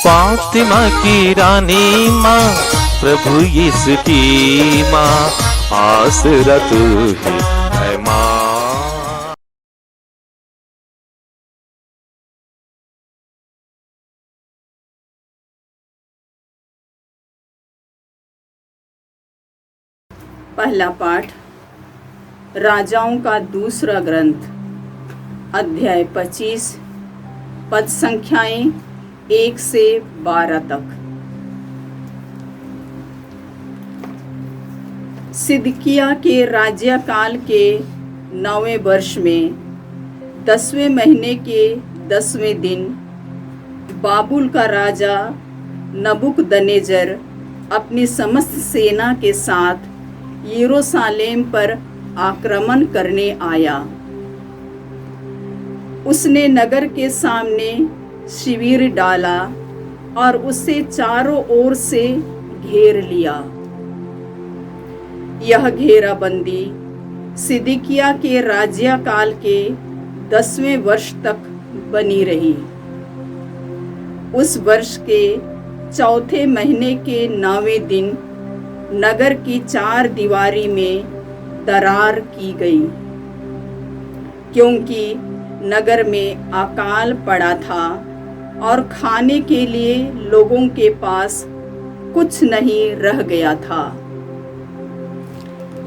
फातिमा की रानी माँ, प्रभु यीशु की माँ, आसरा तू ही है माँ। पहला पाठ राजाओं का दूसरा ग्रंथ, अध्याय 25, पद संख्याएं 1 से 12 तक। सिदकिया के राज्यकाल के 9वें वर्ष में 10वें महीने के 10वें दिन बाबुल का राजा नबूकदनेस्सर अपनी समस्त सेना के साथ यरूशलेम पर आक्रमण करने आया। उसने नगर के सामने शिविर डाला और उसे चारों ओर से घेर लिया। यह घेराबंदी सिदकिया के राज्यकाल के 10वें वर्ष तक बनी रही। उस वर्ष के चौथे महीने के 9वें दिन नगर की 4 दीवारी में दरार की गई, क्योंकि नगर में अकाल पड़ा था और खाने के लिए लोगों के पास कुछ नहीं रह गया था।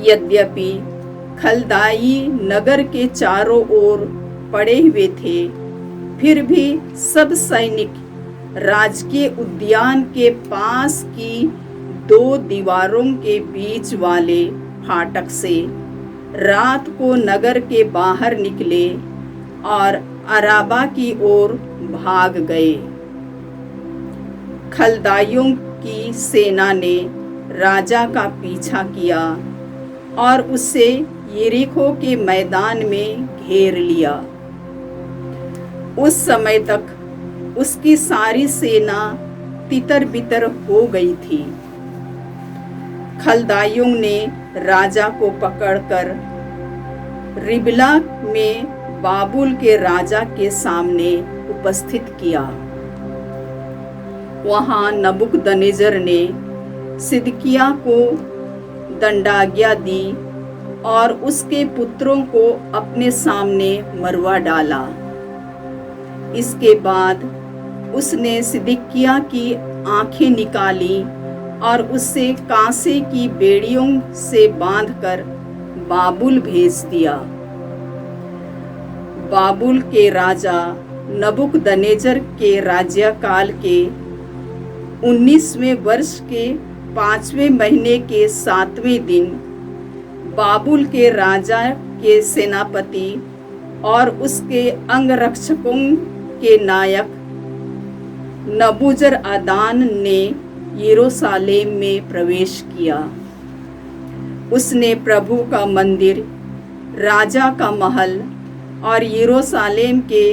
यद्यपि खलदाई नगर के चारों ओर पड़े हुए थे, फिर भी सब सैनिक राजकीय उद्यान के पास की 2 दीवारों के बीच वाले फाटक से रात को नगर के बाहर निकले और अराबा की ओर भाग गए। खलदाइयों की सेना ने राजा का पीछा किया और उसे यरीहो के मैदान में घेर लिया। उस समय तक उसकी सारी सेना तितर-बितर हो गई थी। खलदाइयों ने राजा को पकड़कर रिबला में बाबुल के राजा के सामने उपस्थित किया। वहां नबूकदनेस्सर ने सिदकिया को दंडाज्ञा दी और उसके पुत्रों को अपने सामने मरवा डाला। इसके बाद उसने सिदकिया की आंखें निकाली और उसे कांसे की बेड़ियों से बांधकर बाबुल भेज दिया। बाबुल के राजा नबूकदनेस्सर के राज्यकाल के 19वें वर्ष के 5वें महीने के 7वें दिन बाबुल के राजा के सेनापति और उसके अंगरक्षकों के नायक नबूजरअदान ने यरूशलेम में प्रवेश किया। उसने प्रभु का मंदिर, राजा का महल और यरूशलेम के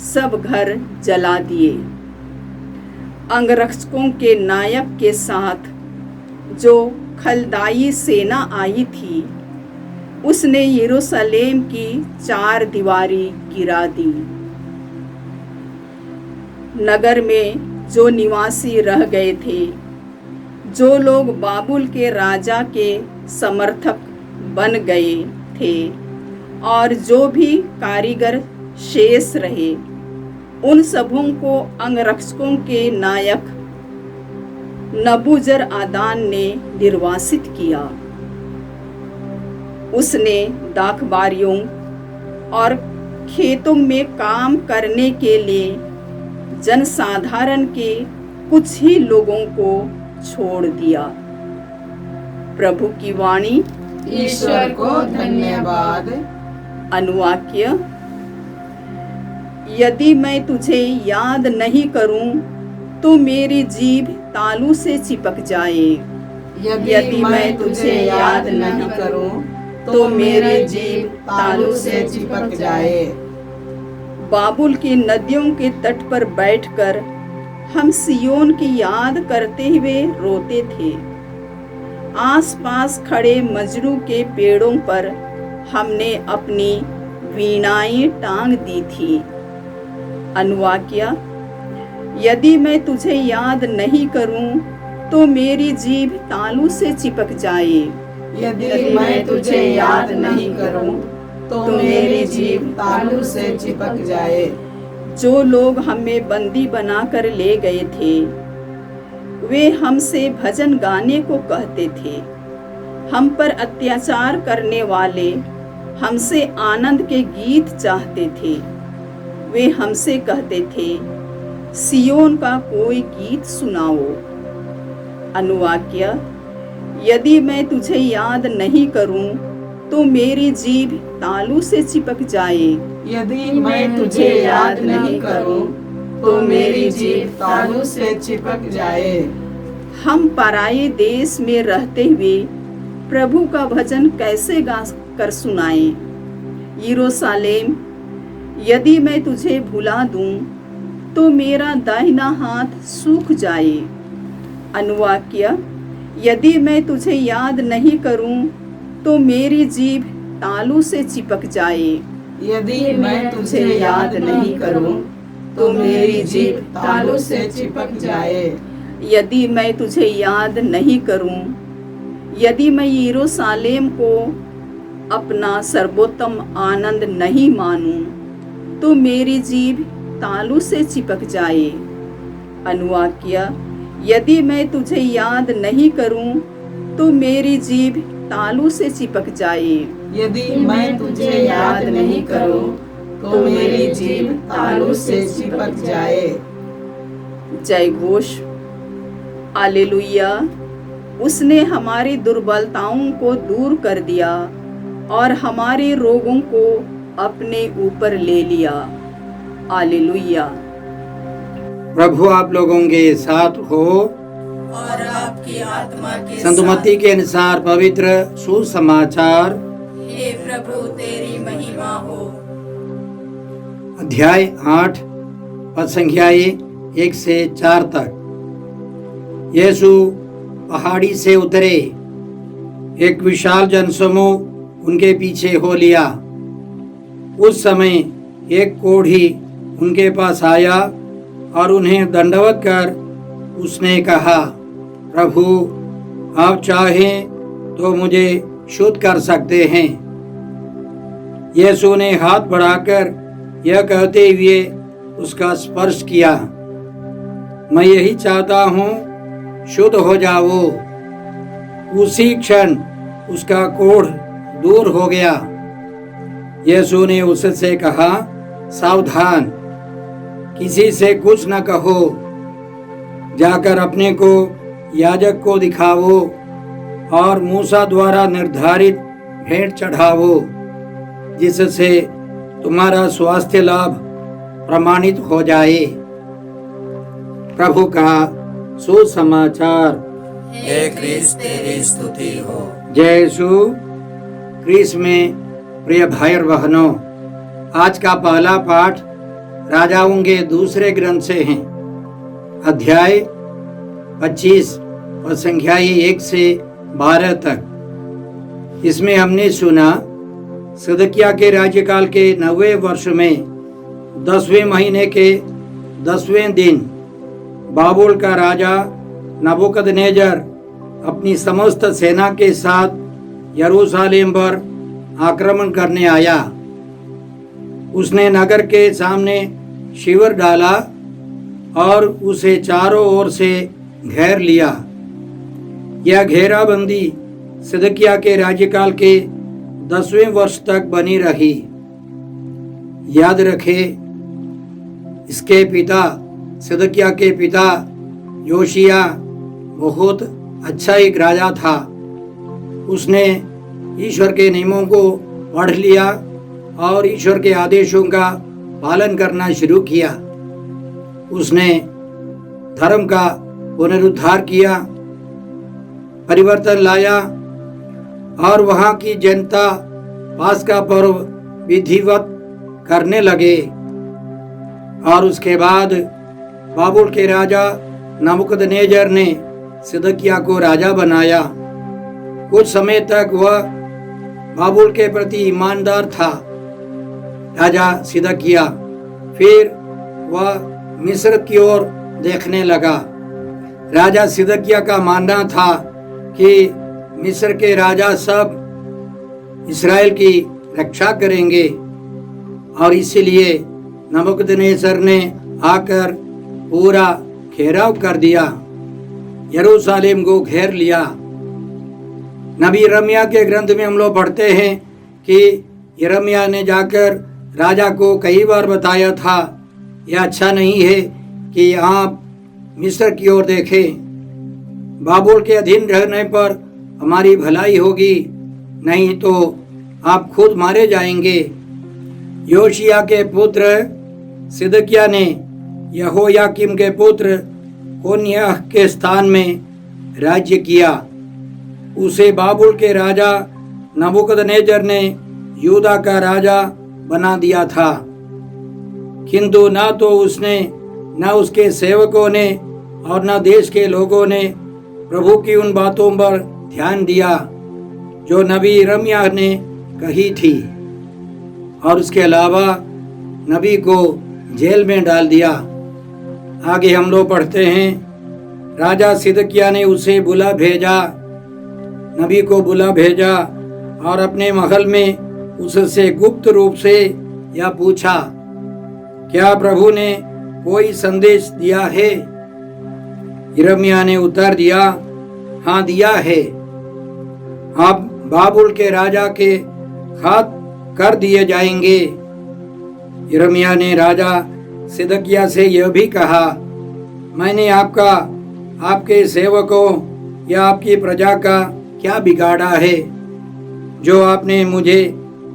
सब घर जला दिए। अंगरक्षकों के नायक के साथ जो खलदाई सेना आई थी, उसने यरूशलेम की 4 दीवारी गिरा दी। नगर में जो निवासी रह गए थे, जो लोग बाबुल के राजा के समर्थक बन गए थे और जो भी कारीगर शेष रहे, उन सबों को अंगरक्षकों के नायक नबूजरअदान ने निर्वासित किया। उसने दाखबारियों और खेतों में काम करने के लिए जनसाधारण के कुछ ही लोगों को छोड़ दिया। प्रभु की वाणी। ईश्वर को धन्यवाद। अनुवाक्य। यदि मैं तुझे याद नहीं करूं तो मेरी जीभ तालू से चिपक जाए। यदि मैं तुझे याद नहीं करूं तो मेरी जीभ तालू से चिपक जाए। बाबुल की नदियों के तट पर बैठकर हम सियोन की याद करते हुए रोते थे। आसपास खड़े मजरू के पेड़ों पर हमने अपनी वीणाएं टांग दी थी। अनुवाक्य। यदि मैं तुझे याद नहीं करूं तो मेरी जीभ तालू से चिपक जाए। यदि मैं तुझे याद नहीं करूं तो मेरी जीभ तालू से चिपक जाए। जो लोग हमें बंदी बनाकर ले गए थे वे हमसे भजन गाने को कहते थे। हम पर अत्याचार करने वाले हमसे आनंद के गीत चाहते थे। वे हमसे कहते थे, सियोन का कोई गीत सुनाओ। अनुवाक्य, यदि मैं तुझे याद नहीं करूं तो मेरी जीभ तालू से चिपक जाए। यदि मैं तुझे याद नहीं करूं तो मेरी जीभ तालू से चिपक जाए। हम पराये देश में रहते हुए प्रभु का भजन कैसे गा कर सुनाएं? यरूशलेम, यदि मैं तुझे भुला दूं तो मेरा दाहिना हाथ सूख जाए। अनुवाक्य, यदि मैं तुझे याद नहीं करूं तो मेरी जीभ तालू से चिपक जाए। यदि मैं तुझे याद नहीं करूं तो मेरी जीभ तालू से चिपक जाए। यदि मैं तुझे याद नहीं करूं, यदि मैं यरूशलेम को अपना सर्वोत्तम आनंद नहीं मानूं तो मेरी जीभ तालू से चिपक जाए। अनुवाक्य, यदि मैं तुझे याद नहीं करूं तो मेरी जीभ तालू से चिपक जाए। यदि मैं तुझे याद नहीं करूं तो मेरी जीभ तालू से चिपक जाए। जय घोष। हालेलुया। उसने हमारी दुर्बलताओं को दूर कर दिया और हमारे रोगों को अपने ऊपर ले लिया। हालेलुया। प्रभु आप लोगों के साथ हो और आपकी आत्मा के संतमती के अनुसार पवित्र सुसमाचार। हे प्रभु तेरी महिमा हो। अध्याय 8 पद संख्याएं 1 से 4 तक। यीशु पहाड़ी से उतरे, एक विशाल जनसमूह उनके पीछे हो लिया। उस समय एक कोढ़ी उनके पास आया और उन्हें दंडवत कर उसने कहा, प्रभु आप चाहें तो मुझे शुद्ध कर सकते हैं। यीशु ने हाथ बढ़ाकर यह कहते हुए उसका स्पर्श किया, मैं यही चाहता हूँ, शुद्ध हो जाओ। उसी क्षण उसका कोढ़ दूर हो गया। यीशु ने उससे कहा, सावधान, किसी से कुछ न कहो, जाकर अपने को याजक को दिखाओ और मूसा द्वारा निर्धारित भेंट चढ़ाओ, जिससे तुम्हारा स्वास्थ्य लाभ प्रमाणित हो जाए। प्रभु का सुसमाचार। हे क्रिस्त तेरी स्तुति हो। जय यीशु क्रिस्त में प्रिय भाई और बहनों, आज का पहला पाठ राजाओं के दूसरे ग्रंथ से है। अध्याय 25 और संख्याएं 1 से 12 तक। इसमें हमने सुना, सिदकिय्याह के राज्यकाल के 9वें वर्ष में 10वें महीने के 10वें दिन बाबुल का राजा नबूकदनेजर अपनी समस्त सेना के साथ यरूशलेम पर आक्रमण करने आया। उसने नगर के सामने शिविर डाला और उसे चारों ओर से घेर लिया। यह घेराबंदी सिदकिय्याह के राज्यकाल के 10वें वर्ष तक बनी रही। याद रखे, इसके पिता सिदकिय्याह के पिता योशिया बहुत अच्छा एक राजा था। उसने ईश्वर के नियमों को पढ़ लिया और ईश्वर के आदेशों का पालन करना शुरू किया। उसने धर्म का पुनरुद्धार किया, परिवर्तन लाया और वहाँ की जनता पास्का पर्व विधिवत करने लगे। और उसके बाद बाबुल के राजा नबूकदनेजर ने सिदकिय्याह को राजा बनाया। कुछ समय तक वह बाबुल के प्रति ईमानदार था, राजा सिदकिय्याह। फिर वह मिस्र की ओर देखने लगा। राजा सिदकिय्याह का मानना था कि मिस्र के राजा सब इस्राएल की रक्षा करेंगे और इसीलिए नबूकदनेस्सर ने आकर पूरा घेराव कर दिया, यरूशलेम को घेर लिया। नबी यिर्मयाह के ग्रंथ में हम लोग पढ़ते हैं कि यिर्मयाह ने जाकर राजा को कई बार बताया था, यह अच्छा नहीं है कि आप मिस्र की ओर देखें, बाबुल के अधीन रहने पर हमारी भलाई होगी, नहीं तो आप खुद मारे जाएंगे। योशिय्याह के पुत्र सिदकिय्याह ने यहोयाकीम के पुत्र कोन्याह के स्थान में राज्य किया। उसे बाबुल के राजा नबूकदनेस्सर ने यहूदा का राजा बना दिया था, किंतु न तो उसने, न उसके सेवकों ने और न देश के लोगों ने प्रभु की उन बातों पर ध्यान दिया जो नबी यिर्मयाह ने कही थी, और उसके अलावा नबी को जेल में डाल दिया। आगे हम लोग पढ़ते हैं, राजा सिदकिय्याह ने उसे बुला भेजा, नबी को बुला भेजा और अपने महल में उससे गुप्त रूप से यह पूछा, क्या प्रभु ने कोई संदेश दिया है? यिर्मयाह ने उत्तर दिया, हाँ दिया है। अब बाबुल के राजा के हाथ कर दिए जाएंगे। यिर्मयाह ने राजा सिदकिय्याह से यह भी कहा, मैंने आपका, आपके सेवकों या आपकी प्रजा का क्या बिगाड़ा है जो आपने मुझे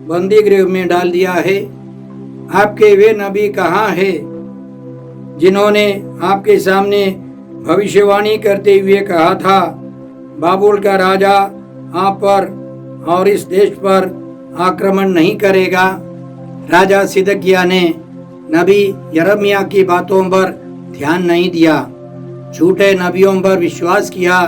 बंदी गृह में डाल दिया है? आपके वे नबी कहाँ हैं जिन्होंने आपके सामने भविष्यवाणी करते हुए कहा था, बाबुल का राजा आप पर और इस देश पर आक्रमण नहीं करेगा? राजा सिदकिय्याह ने नबी यिर्मयाह की बातों पर ध्यान नहीं दिया, झूठे नबियों पर विश्वास किया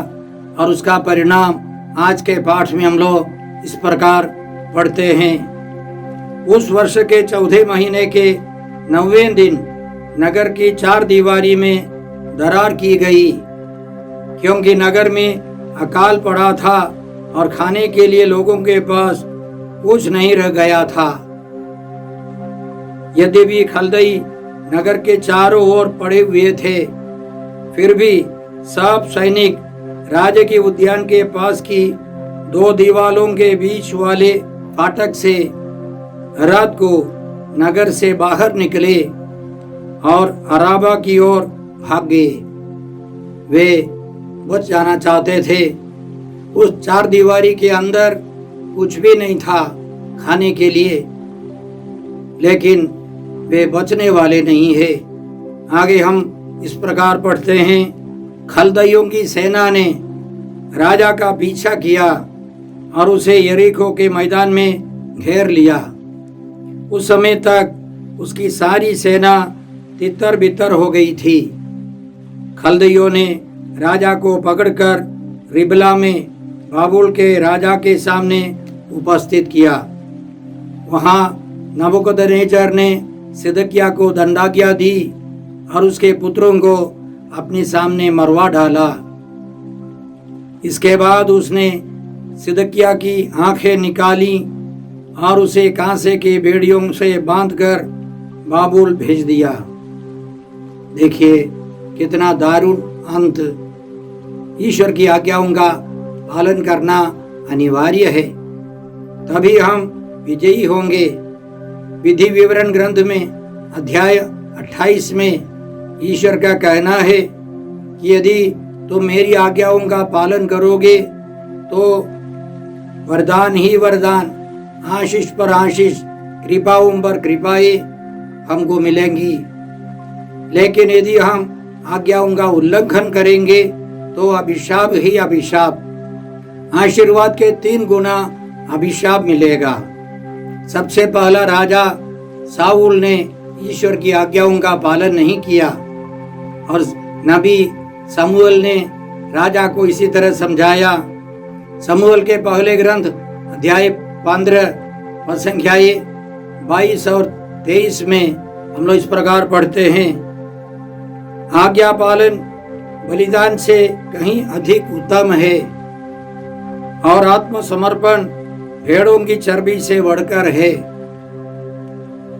और उसका परिणाम आज के पाठ में हम लोग इस प्रकार पढ़ते हैं। उस वर्ष के 14वें महीने के 9वें दिन नगर की 4 दीवारी में दरार की गई, क्योंकि नगर में अकाल पड़ा था और खाने के लिए लोगों के पास कुछ नहीं रह गया था। यद्यपि खलदई नगर के चारों ओर पड़े हुए थे, फिर भी सब सैनिक राजा के उद्यान के पास की 2 दीवालों के बीच वाले फाटक से रात को नगर से बाहर निकले और अराबा की ओर भाग गए। वे बच जाना चाहते थे। उस 4 दीवारी के अंदर कुछ भी नहीं था खाने के लिए, लेकिन वे बचने वाले नहीं है। आगे हम इस प्रकार पढ़ते हैं, खलदइयों की सेना ने राजा का पीछा किया और उसे यरीको के मैदान में घेर लिया। उस समय तक उसकी सारी सेना तितर बितर हो गई थी। खलदइयों ने राजा को पकड़कर रिबला में बाबुल के राजा के सामने उपस्थित किया। वहां नबूकदनेस्सर ने सिदकिय्याह को दंडाज्ञा दी और उसके पुत्रों को अपने सामने मरवा डाला। इसके बाद उसने सिदकिय्याह की आंखें निकाली और उसे कांसे के बेड़ियों से बांधकर बाबुल भेज दिया। देखिए कितना दारुण अंत। ईश्वर की आज्ञाओं का पालन करना अनिवार्य है, तभी हम विजयी होंगे। विधि विवरण ग्रंथ में अध्याय 28 में ईश्वर का कहना है कि यदि तुम मेरी आज्ञाओं का पालन करोगे तो वरदान ही वरदान, आशीष पर आशीष, कृपाओं पर कृपाएं हमको मिलेंगी। लेकिन यदि हम आज्ञाओं का उल्लंघन करेंगे तो अभिशाप ही अभिशाप, आशीर्वाद के 3 गुना अभिशाप मिलेगा। सबसे पहला राजा साउल ने ईश्वर की आज्ञाओं का पालन नहीं किया और नबी शमूएल ने राजा को इसी तरह समझाया। शमूएल के पहले ग्रंथ अध्याय 15 पद संख्याएं 22 और 23 में हम लोग इस प्रकार पढ़ते हैं, आज्ञा पालन बलिदान से कहीं अधिक उत्तम है और आत्मसमर्पण भेड़ों की चर्बी से बढ़कर है,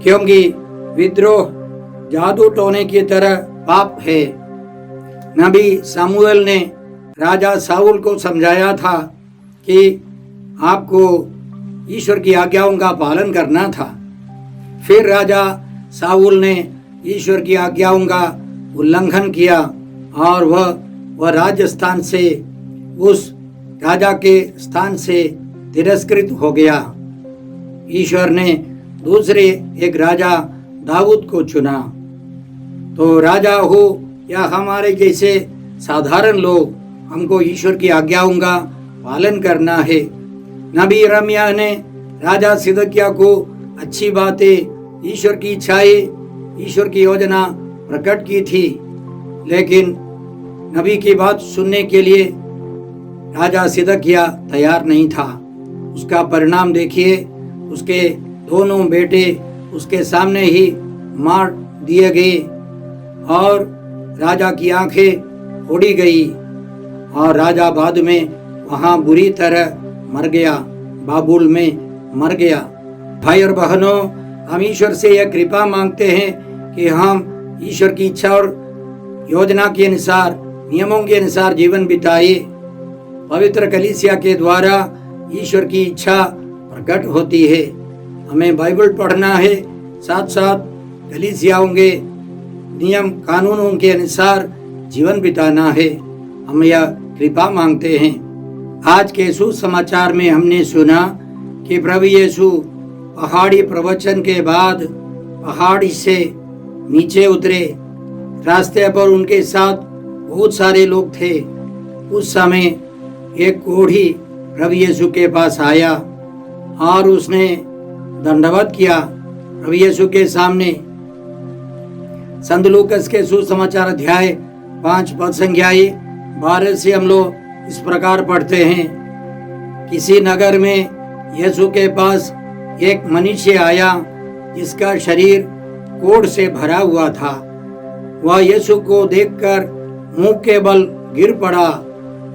क्योंकि विद्रोह जादू टोने की तरह पाप है। नबी सामुएल ने राजा साउल को समझाया था कि आपको ईश्वर की आज्ञाओं का पालन करना था। फिर राजा साउल ने ईश्वर की आज्ञाओं का उल्लंघन किया और वह राजस्थान से, उस राजा के स्थान से तिरस्कृत हो गया। ईश्वर ने दूसरे एक राजा दाऊद को चुना। तो राजा हो या हमारे जैसे साधारण लोग, हमको ईश्वर की आज्ञाओं का पालन करना है। नबी यिर्मयाह ने राजा सिदकिय्याह को अच्छी बातें, ईश्वर की इच्छाएं, ईश्वर की योजना प्रकट की थी, लेकिन नबी की बात सुनने के लिए राजा सिदकिय्याह तैयार नहीं था। उसका परिणाम देखिए, उसके दोनों बेटे उसके सामने ही मार दिए गए और राजा की आंखें फोड़ी गई और राजा बाद में वहां बुरी तरह मर गया, बाबुल में मर गया। भाई और बहनों, हम ईश्वर से यह कृपा मांगते हैं कि हम ईश्वर की इच्छा और योजना के अनुसार, नियमों के अनुसार जीवन बिताए। पवित्र कलीसिया के द्वारा ईश्वर की इच्छा प्रकट होती है। हमें बाइबल पढ़ना है, साथ साथ कलीसियाओं के नियम कानूनों के अनुसार जीवन बिताना है। हम यह कृपा मांगते हैं। आज के सुसमाचार में हमने सुना कि प्रभु यीशु पहाड़ी प्रवचन के बाद पहाड़ी से नीचे उतरे। रास्ते पर उनके साथ बहुत सारे लोग थे। उस समय एक कोढ़ी प्रभु यीशु के पास आया और उसने दंडवत किया प्रभु यीशु के सामने। संत लूकस के सुसमाचार अध्याय 5 पद संख्या 12 से हम लोग इस प्रकार पढ़ते हैं। किसी नगर में यीशु के पास एक मनुष्य आया जिसका शरीर कोढ़ से भरा हुआ था। वह यीशु को देखकर मुंह के बल गिर पड़ा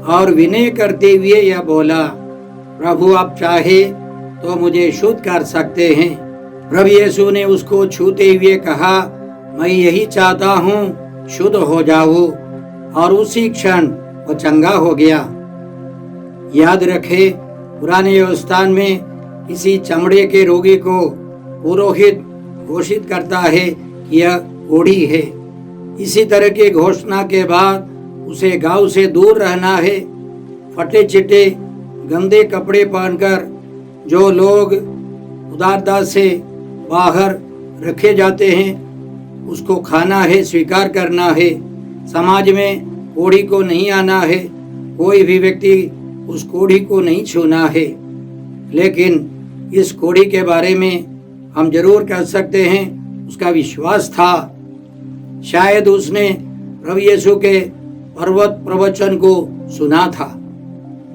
और विनय करते हुए यह बोला, प्रभु आप चाहे तो मुझे शुद्ध कर सकते हैं। प्रभु यीशु ने उसको छूते हुए कहा, मैं यही चाहता हूँ, शुद्ध हो जाओ। और उसी क्षण वो चंगा हो गया। याद रखे, पुराने व्यवस्थान में किसी चमड़े के रोगी को पुरोहित घोषित करता है कि यह कोढ़ी है। इसी तरह की घोषणा के बाद उसे गांव से दूर रहना है। फटे चिटे गंदे कपड़े पहनकर जो लोग उदारता से बाहर रखे जाते हैं, उसको खाना है, स्वीकार करना है। समाज में कोढ़ी को नहीं आना है, कोई भी व्यक्ति उस कोढ़ी को नहीं छूना है। लेकिन इस कोढ़ी के बारे में हम जरूर कह सकते हैं उसका विश्वास था। शायद उसने प्रभु यीशु के पर्वत प्रवचन को सुना था।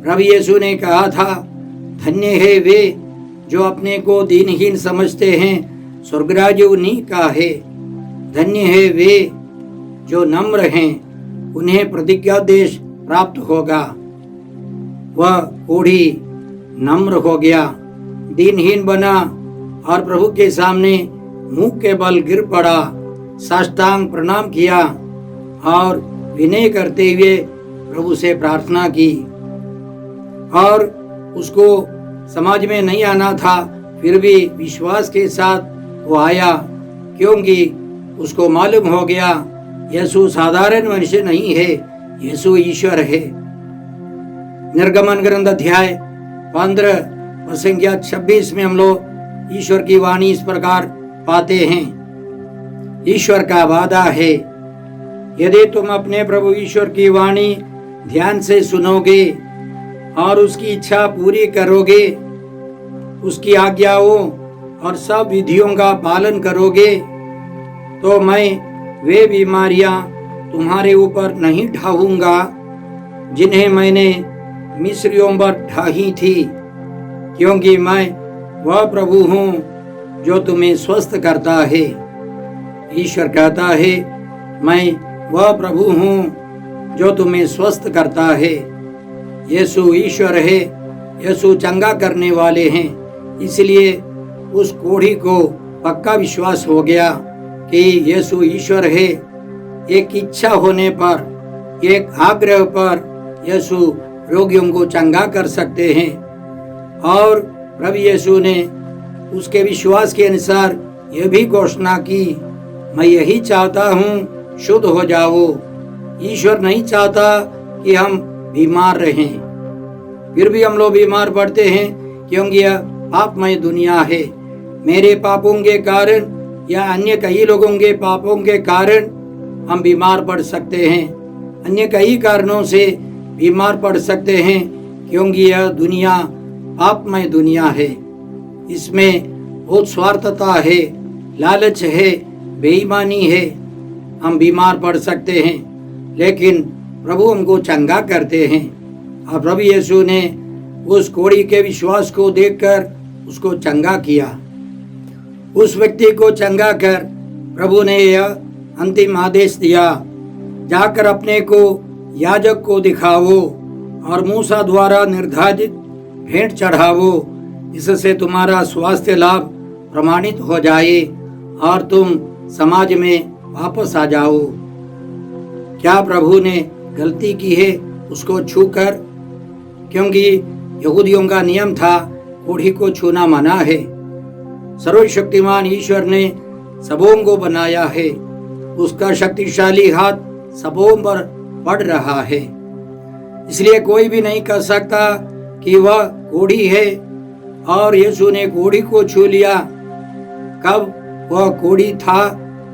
प्रभु यीशु ने कहा था, धन्य है वे जो अपने को दीनहीन समझते हैं, स्वर्गराज्य उन्हीं का है। धन्य है वे जो नम्र हैं, उन्हें प्रतिज्ञा देश प्राप्त होगा। वह कोढ़ी नम्र हो गया, दीनहीन बना और प्रभु के सामने मुंह के बल गिर पड़ा, साष्टांग प्रणाम किया और विनय करते हुए प्रभु से प्रार्थना की। और उसको समाज में नहीं आना था, फिर भी विश्वास के साथ वो आया, क्योंकि उसको मालूम हो गया यीशु साधारण मनुष्य नहीं है, यीशु ईश्वर है। निर्गमन ग्रंथ अध्याय 15 संख्या 26 में हम लोग ईश्वर की वाणी इस प्रकार पाते हैं। ईश्वर का वादा है, यदि तुम अपने प्रभु ईश्वर की वाणी ध्यान से सुनोगे और उसकी इच्छा पूरी करोगे, उसकी आज्ञाओं और सब विधियों का पालन करोगे, तो मैं वे बीमारियां तुम्हारे ऊपर नहीं ढाऊंगा जिन्हें मैंने मिस्रियों पर ढाही थी, क्योंकि मैं वह प्रभु हूँ जो तुम्हें स्वस्थ करता है। ईश्वर कहता है, मैं वह प्रभु हूँ जो तुम्हें स्वस्थ करता है। यीशु ईश्वर है, यीशु चंगा करने वाले हैं। इसलिए उस कोढ़ी को पक्का विश्वास हो गया कि यीशु ईश्वर है। एक इच्छा होने पर, एक आग्रह पर यीशु रोगियों को चंगा कर सकते हैं। और प्रभु यीशु ने उसके विश्वास के अनुसार यह भी घोषणा की, मैं यही चाहता हूँ, शुद्ध हो जाओ। ईश्वर नहीं चाहता कि हम बीमार रहें, फिर भी हम लोग बीमार पड़ते हैं क्योंकि यह पापमय दुनिया है। मेरे पापों के कारण या अन्य कई लोगों के पापों के कारण हम बीमार पड़ सकते हैं, अन्य कई कारणों से बीमार पड़ सकते हैं, क्योंकि यह दुनिया पापमय दुनिया है। इसमें बहुत स्वार्थता है, लालच है, बेईमानी है। हम बीमार पड़ सकते हैं, लेकिन प्रभु हमको चंगा करते हैं। और प्रभु यीशु ने उस कोढ़ी के विश्वास को देखकर उसको चंगा किया। उस व्यक्ति को चंगा कर प्रभु ने यह अंतिम आदेश दिया, जाकर अपने को याजक को दिखाओ और मूसा द्वारा निर्धारित भेंट चढ़ाओ, इससे तुम्हारा स्वास्थ्य लाभ प्रमाणित हो जाए और तुम समाज में वापस आ जाओ। क्या प्रभु ने गलती की है उसको छूकर? क्योंकि यहूदियों का नियम था कोढ़ी को छूना मना है। सर्वशक्तिमान ईश्वर ने सबों को बनाया है, उसका शक्तिशाली हाथ सबों पर पड़ रहा है। इसलिए कोई भी नहीं कह सकता कि वह कोढ़ी है और यीशु ने कोढ़ी को छू लिया। कब वह कोढ़ी था,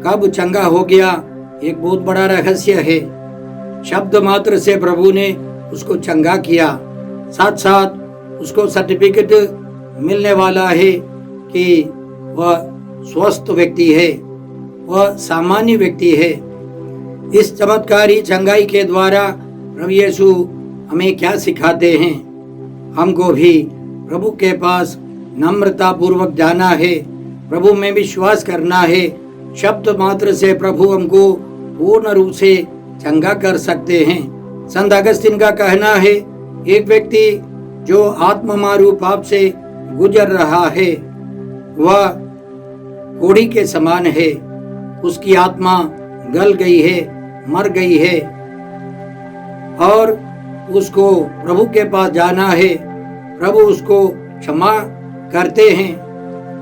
कब चंगा हो गया, एक बहुत बड़ा रहस्य है। शब्द मात्र से प्रभु ने उसको चंगा किया, साथ साथ उसको सर्टिफिकेट मिलने वाला है कि वह स्वस्थ व्यक्ति है, वह सामान्य व्यक्ति है। इस चमत्कारी चंगाई के द्वारा प्रभु यीशु हमें क्या सिखाते हैं? हमको भी प्रभु के पास नम्रता पूर्वक जाना है, प्रभु में विश्वास करना है। शब्द मात्र से प्रभु हमको पूर्ण रूप से चंगा कर सकते हैं। संत अगस्तीन का कहना है, एक व्यक्ति जो आत्ममारू पाप से गुजर रहा है वह कोढ़ी के समान है। उसकी आत्मा गल गई है, मर गई है और उसको प्रभु के पास जाना है। प्रभु उसको क्षमा करते हैं,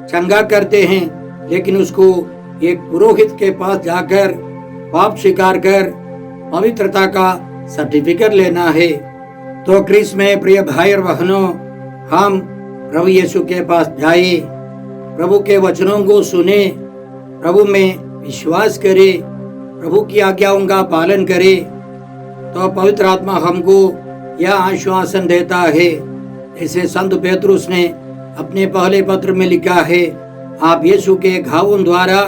चंगा करते हैं, लेकिन उसको एक पुरोहित के पास जाकर पाप स्वीकार कर पवित्रता का सर्टिफिकेट लेना है। तो क्रिस में प्रिय भाई और बहनों, हम प्रभु यीशु के पास जाए, प्रभु के वचनों को सुने, प्रभु में विश्वास करे, प्रभु की आज्ञाओं का पालन करे, तो पवित्र आत्मा हमको यह आश्वासन देता है। ऐसे संत पेतरुस ने अपने पहले पत्र में लिखा है, आप यीशु के घावों द्वारा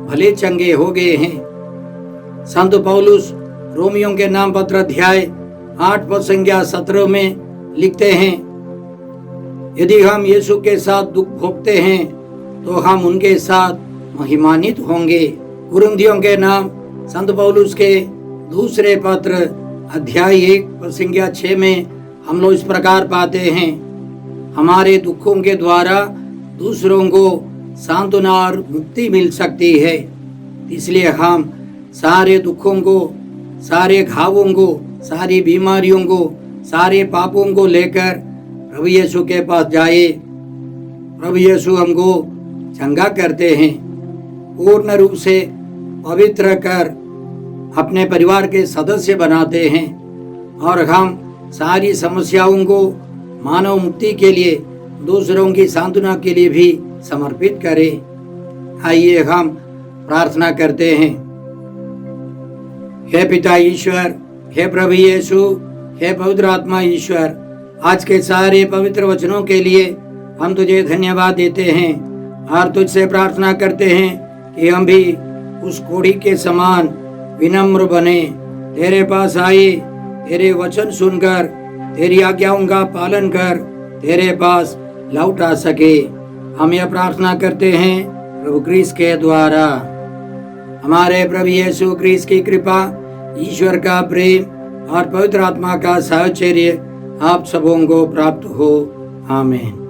भले चंगे हो गए हैं। संत पौलुस रोमियों के नाम पत्र अध्याय 8 पद संख्या 17 में लिखते हैं, यदि हम यीशु के साथ दुख भोगते हैं तो हम उनके साथ महिमान्वित होंगे। कुरिन्थियों के नाम संत पौलुस के दूसरे पत्र अध्याय 1 पद संख्या 6 में हम लोग इस प्रकार पाते हैं, हमारे दुखों के द्वारा दूसरों को सांत्वना और मुक्ति मिल सकती है। इसलिए हम सारे दुखों को, सारे घावों को, सारी बीमारियों को, सारे पापों को लेकर प्रभु यीशु के पास जाए। प्रभु यीशु हमको चंगा करते हैं, पूर्ण रूप से पवित्र कर अपने परिवार के सदस्य बनाते हैं और हम सारी समस्याओं को मानव मुक्ति के लिए, दूसरों की सांत्वना के लिए भी समर्पित करें। आइए हम प्रार्थना करते हैं। हे पिता ईश्वर, हे प्रभु यीशु, हे पवित्र आत्मा ईश्वर, आज के सारे पवित्र वचनों के लिए हम तुझे धन्यवाद देते हैं और तुझसे प्रार्थना करते हैं कि हम भी उस कोढ़ी के समान विनम्र बने, तेरे पास आए, तेरे वचन सुनकर तेरी आज्ञाओं का पालन कर तेरे पास लौट आ सके। हम यह प्रार्थना करते हैं प्रभु क्रिस्त के द्वारा। हमारे प्रभु यीशु क्रिस्त की कृपा, ईश्वर का प्रेम और पवित्र आत्मा का साहचर्य आप सबों को प्राप्त हो। आमीन।